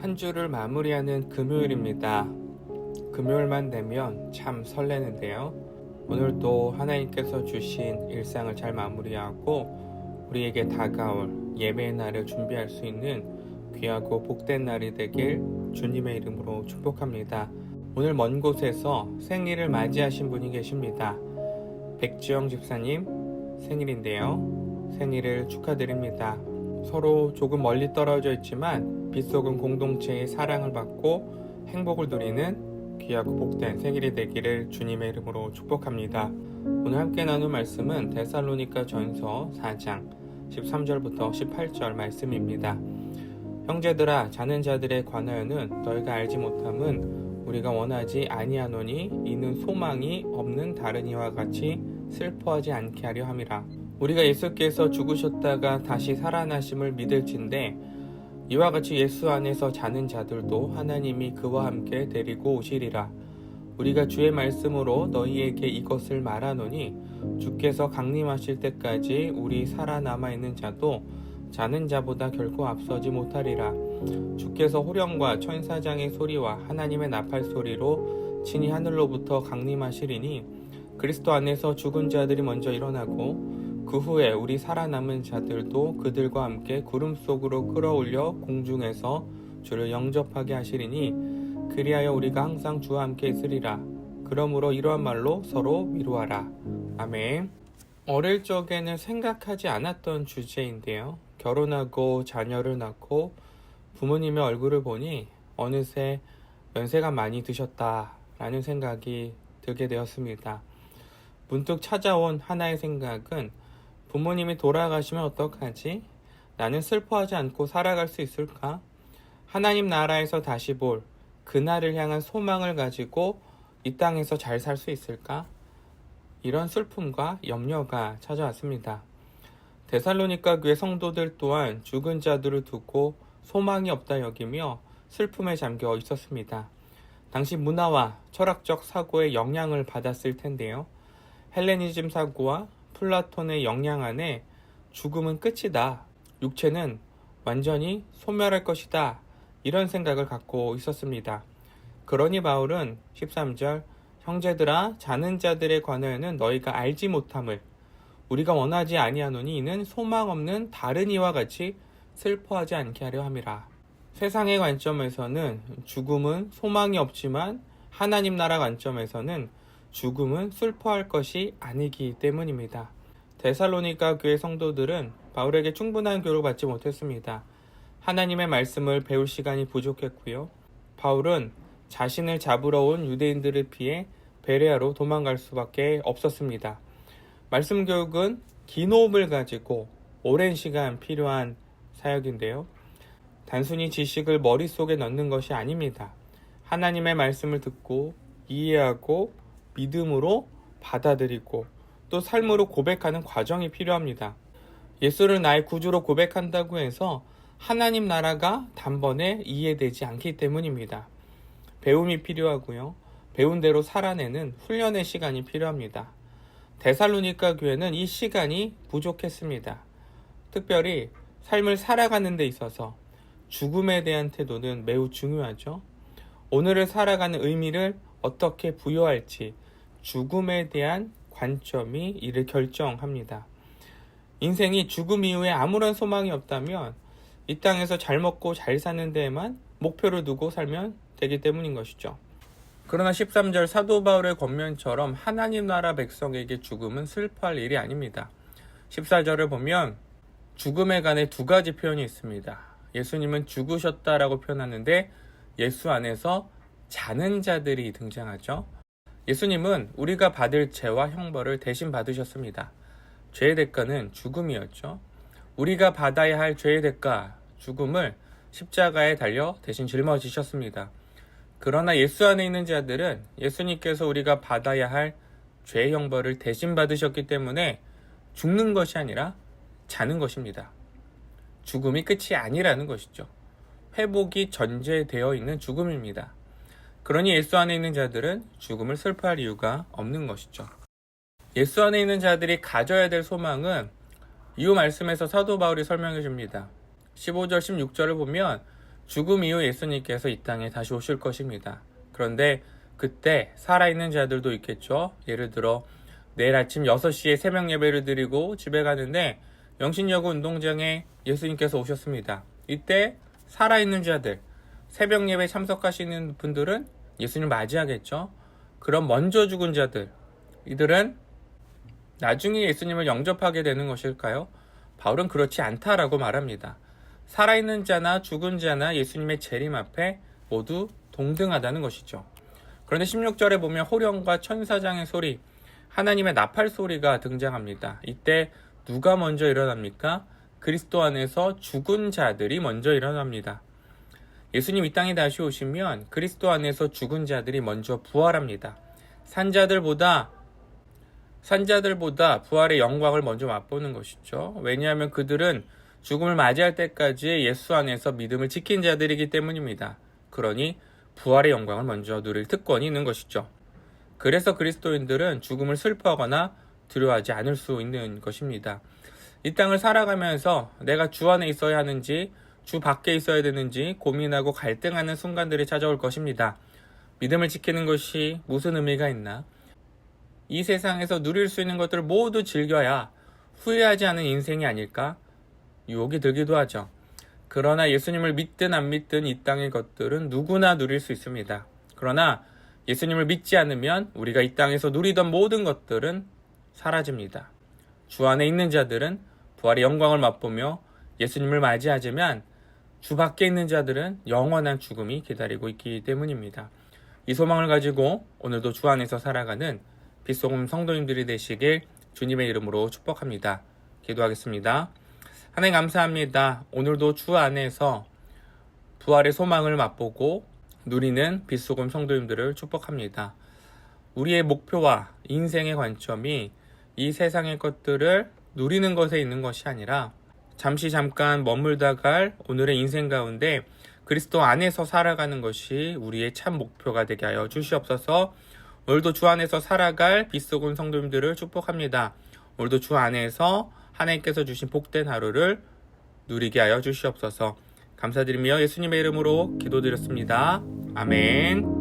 한 주를 마무리하는 금요일입니다. 금요일만 되면 참 설레는데요. 오늘도 하나님께서 주신 일상을 잘 마무리하고 우리에게 다가올 예배의 날을 준비할 수 있는 귀하고 복된 날이 되길 주님의 이름으로 축복합니다. 오늘 먼 곳에서 생일을 맞이하신 분이 계십니다. 백지영 집사님 생일인데요. 생일을 축하드립니다. 서로 조금 멀리 떨어져 있지만 빛속은 공동체의 사랑을 받고 행복을 누리는 귀하고 복된 생일이 되기를 주님의 이름으로 축복합니다. 오늘 함께 나눌 말씀은 데살로니가 전서 4장 13절부터 18절 말씀입니다. 형제들아, 자는 자들에 관하여는 너희가 알지 못함은 우리가 원하지 아니하노니 이는 소망이 없는 다른 이와 같이 슬퍼하지 않게 하려 함이라. 우리가 예수께서 죽으셨다가 다시 살아나심을 믿을진대 이와 같이 예수 안에서 자는 자들도 하나님이 그와 함께 데리고 오시리라. 우리가 주의 말씀으로 너희에게 이것을 말하노니 주께서 강림하실 때까지 우리 살아남아 있는 자도 자는 자보다 결코 앞서지 못하리라. 주께서 호령과 천사장의 소리와 하나님의 나팔 소리로 친히 하늘로부터 강림하시리니 그리스도 안에서 죽은 자들이 먼저 일어나고 그 후에 우리 살아남은 자들도 그들과 함께 구름 속으로 끌어올려 공중에서 주를 영접하게 하시리니 그리하여 우리가 항상 주와 함께 있으리라. 그러므로 이러한 말로 서로 위로하라. 아멘. 어릴 적에는 생각하지 않았던 주제인데요. 결혼하고 자녀를 낳고 부모님의 얼굴을 보니 어느새 연세가 많이 드셨다라는 생각이 들게 되었습니다. 문득 찾아온 하나의 생각은 부모님이 돌아가시면 어떡하지? 나는 슬퍼하지 않고 살아갈 수 있을까? 하나님 나라에서 다시 볼 그날을 향한 소망을 가지고 이 땅에서 잘 살 수 있을까? 이런 슬픔과 염려가 찾아왔습니다. 데살로니가 교회 성도들 또한 죽은 자들을 두고 소망이 없다 여기며 슬픔에 잠겨 있었습니다. 당시 문화와 철학적 사고의 영향을 받았을 텐데요. 헬레니즘 사고와 플라톤의 영향 안에 죽음은 끝이다. 육체는 완전히 소멸할 것이다. 이런 생각을 갖고 있었습니다. 그러니 바울은 13절 형제들아, 자는 자들에 관하여는 너희가 알지 못함을 우리가 원하지 아니하노니 이는 소망 없는 다른 이와 같이 슬퍼하지 않게 하려 함이라. 세상의 관점에서는 죽음은 소망이 없지만 하나님 나라 관점에서는 죽음은 슬퍼할 것이 아니기 때문입니다. 데살로니가 교회 성도들은 바울에게 충분한 교육을 받지 못했습니다. 하나님의 말씀을 배울 시간이 부족했고요. 바울은 자신을 잡으러 온 유대인들을 피해 베레아로 도망갈 수밖에 없었습니다. 말씀 교육은 긴 호흡을 가지고 오랜 시간 필요한 사역인데요. 단순히 지식을 머릿속에 넣는 것이 아닙니다. 하나님의 말씀을 듣고 이해하고 믿음으로 받아들이고 또 삶으로 고백하는 과정이 필요합니다. 예수를 나의 구주로 고백한다고 해서 하나님 나라가 단번에 이해되지 않기 때문입니다. 배움이 필요하고요. 배운 대로 살아내는 훈련의 시간이 필요합니다. 데살로니가 교회는 이 시간이 부족했습니다. 특별히 삶을 살아가는 데 있어서 죽음에 대한 태도는 매우 중요하죠. 오늘을 살아가는 의미를 어떻게 부여할지 죽음에 대한 관점이 이를 결정합니다. 인생이 죽음 이후에 아무런 소망이 없다면 이 땅에서 잘 먹고 잘 사는 데에만 목표를 두고 살면 되기 때문인 것이죠. 그러나 13절 사도 바울의 권면처럼 하나님 나라 백성에게 죽음은 슬퍼할 일이 아닙니다. 14절을 보면 죽음에 관해 두 가지 표현이 있습니다. 예수님은 죽으셨다라고 표현하는데 예수 안에서 자는 자들이 등장하죠. 예수님은 우리가 받을 죄와 형벌을 대신 받으셨습니다. 죄의 대가는 죽음이었죠. 우리가 받아야 할 죄의 대가, 죽음을 십자가에 달려 대신 짊어지셨습니다. 그러나 예수 안에 있는 자들은 예수님께서 우리가 받아야 할 죄의 형벌을 대신 받으셨기 때문에 죽는 것이 아니라 자는 것입니다. 죽음이 끝이 아니라는 것이죠. 회복이 전제되어 있는 죽음입니다. 그러니 예수 안에 있는 자들은 죽음을 슬퍼할 이유가 없는 것이죠. 예수 안에 있는 자들이 가져야 될 소망은 이후 말씀에서 사도 바울이 설명해 줍니다. 15절 16절을 보면 죽음 이후 예수님께서 이 땅에 다시 오실 것입니다. 그런데 그때 살아있는 자들도 있겠죠. 예를 들어 내일 아침 6시에 새벽 예배를 드리고 집에 가는데 영신여고 운동장에 예수님께서 오셨습니다. 이때 살아있는 자들, 새벽 예배 참석하시는 분들은 예수님을 맞이하겠죠. 그럼 먼저 죽은 자들, 이들은 나중에 예수님을 영접하게 되는 것일까요? 바울은 그렇지 않다라고 말합니다. 살아있는 자나 죽은 자나 예수님의 재림 앞에 모두 동등하다는 것이죠. 그런데 16절에 보면 호령과 천사장의 소리, 하나님의 나팔 소리가 등장합니다. 이때 누가 먼저 일어납니까? 그리스도 안에서 죽은 자들이 먼저 일어납니다. 예수님 이 땅에 다시 오시면 그리스도 안에서 죽은 자들이 먼저 부활합니다. 산자들보다 부활의 영광을 먼저 맛보는 것이죠. 왜냐하면 그들은 죽음을 맞이할 때까지 예수 안에서 믿음을 지킨 자들이기 때문입니다. 그러니 부활의 영광을 먼저 누릴 특권이 있는 것이죠. 그래서 그리스도인들은 죽음을 슬퍼하거나 두려워하지 않을 수 있는 것입니다. 이 땅을 살아가면서 내가 주 안에 있어야 하는지 주 밖에 있어야 되는지 고민하고 갈등하는 순간들이 찾아올 것입니다. 믿음을 지키는 것이 무슨 의미가 있나? 이 세상에서 누릴 수 있는 것들을 모두 즐겨야 후회하지 않은 인생이 아닐까? 유혹이 들기도 하죠. 그러나 예수님을 믿든 안 믿든 이 땅의 것들은 누구나 누릴 수 있습니다. 그러나 예수님을 믿지 않으면 우리가 이 땅에서 누리던 모든 것들은 사라집니다. 주 안에 있는 자들은 부활의 영광을 맛보며 예수님을 맞이하지만 주 밖에 있는 자들은 영원한 죽음이 기다리고 있기 때문입니다. 이 소망을 가지고 오늘도 주 안에서 살아가는 빛소금 성도님들이 되시길 주님의 이름으로 축복합니다. 기도하겠습니다. 하나님 감사합니다. 오늘도 주 안에서 부활의 소망을 맛보고 누리는 빛소금 성도님들을 축복합니다. 우리의 목표와 인생의 관점이 이 세상의 것들을 누리는 것에 있는 것이 아니라 잠깐 머물다 갈 오늘의 인생 가운데 그리스도 안에서 살아가는 것이 우리의 참 목표가 되게 하여 주시옵소서. 오늘도 주 안에서 살아갈 빛소금 성도님들을 축복합니다. 오늘도 주 안에서 하나님께서 주신 복된 하루를 누리게 하여 주시옵소서. 감사드리며 예수님의 이름으로 기도드렸습니다. 아멘.